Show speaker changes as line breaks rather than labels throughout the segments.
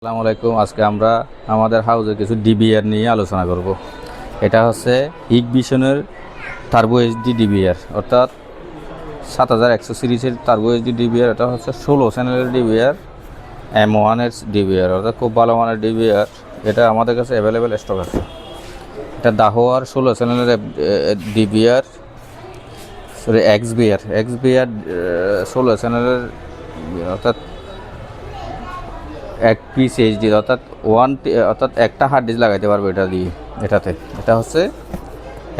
আসসালামু আলাইকুম। আজকে আমরা আমাদের হাউজে কিছু ডিবিআর নিয়ে আলোচনা করব। এটা হচ্ছে হিগবিশনের টার্বো এইচডি ডিবিআর, অর্থাৎ 7100 সিরিজের টার্বো এইচডি ডিবিআর। এটা হচ্ছে 16 চ্যানেলের ডিবিআর, M1-এর ডিবিআর, অর্থাৎ খুব ভালো মানের ডিবিআর। এটা আমাদের কাছে অ্যাভেলেবেল স্টক আছে। এটা দাহোয়ার 16 চ্যানেলের ডিবিআর, সরি এক্সবিআর 16 চ্যানেলের, অর্থাৎ এক পিস এইচডি, অর্থাৎ একটা হার্ড ডিস্ক লাগাইতে পারবে এটা হচ্ছে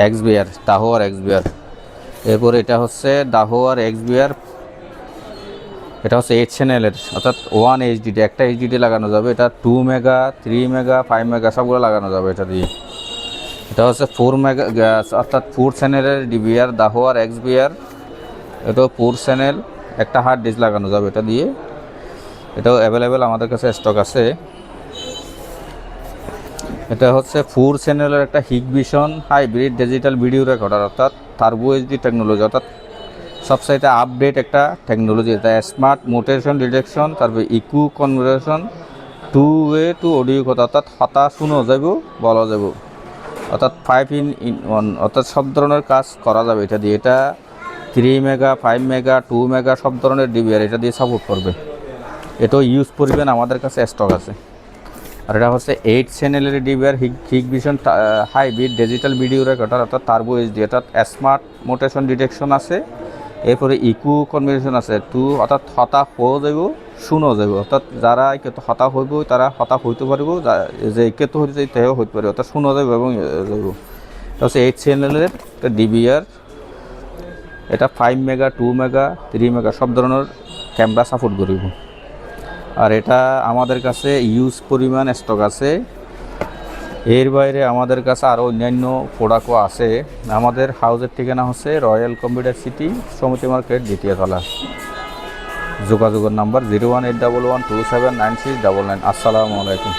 এক্সবিআর, দাহোয়ার এক্সবিআর। এরপর এটা হচ্ছে দাহোয়ার এক্সবিআর, এটা হচ্ছে 8 চ্যানেলের, অর্থাৎ 1 এইচডিডি, একটা এইচডিডি লাগানো যাবে। এটা 2 মেগা, 3 মেগা, 5 মেগা সবগুলো লাগানো যাবে এটা দিয়ে। এটা হচ্ছে 4 মেগা, অর্থাৎ 4 চ্যানেলের ডিবিআর, দাহোয়ার এক্সবিআর। এটাও 4 চ্যানেল, একটা হার্ড ডিস্ক লাগানো যাবে এটা দিয়ে। এটাও অ্যাভেলেবেল আমাদের কাছে স্টক আছে। এটা হচ্ছে 4 চ্যানেলের একটা Hikvision hybrid digital video recorder, অর্থাৎ টার্বো এইচডি টেকনোলজি, অর্থাৎ সবসাইতে আপডেট একটা টেকনোলজি। এটা স্মার্ট মোটেশন ডিটেকশন, তারপরে ইকু কনভার্সন, 2 ওয়ে টু অডিও কথা, অর্থাৎ হতা শুনো যাব, বলা যাব, অর্থাৎ 5-in-1, অর্থাৎ সব ধরনের কাজ করা যাবে এটা দিয়ে। এটা 3 মেগা, 5 মেগা, 2 মেগা সব ধরনের ডিবিআর এটা দিয়ে সাপোর্ট করবে। এটাও ইউজ করবেন, আমাদের কাছে স্টক আছে। আর এটা হচ্ছে 8 চ্যানেলের DVR, Hikvision hybrid digital video recorder, অর্থাৎ টার্বো এইচডি, অর্থাৎ স্মার্ট মোটেশন ডিটেকশন আছে। এরপরে ইকু কনভার্সন আছে, অর্থাৎ হতা হয়ে যাব, শুনো যাব, অর্থাৎ যারা হতা হইব তারা হতা হইতে পারব, যে কেতো হইতে চাই তেও হইতে পারবে, অর্থাৎ শুনো যাব এবং যাব। এটা হচ্ছে 8 চ্যানেলের একটা ডিবিআর। এটা 5 মেগা, 2 মেগা, 3 মেগা সব ধরনের ক্যামেরা সাপোর্ট করিব। আর এটা আমাদের কাছে ইউজ পরিমাণ স্টক আছে। এর বাইরে আমাদের কাছে আরও অন্যান্য প্রোডাক্টও আছে। আমাদের হাউজের ঠিকানা হচ্ছে রয়্যাল কম্পিউটার সিটি, সমিতি মার্কেট, দ্বিতীয় তলা। যোগাযোগের নাম্বার 01811279699। আসসালামু আলাইকুম।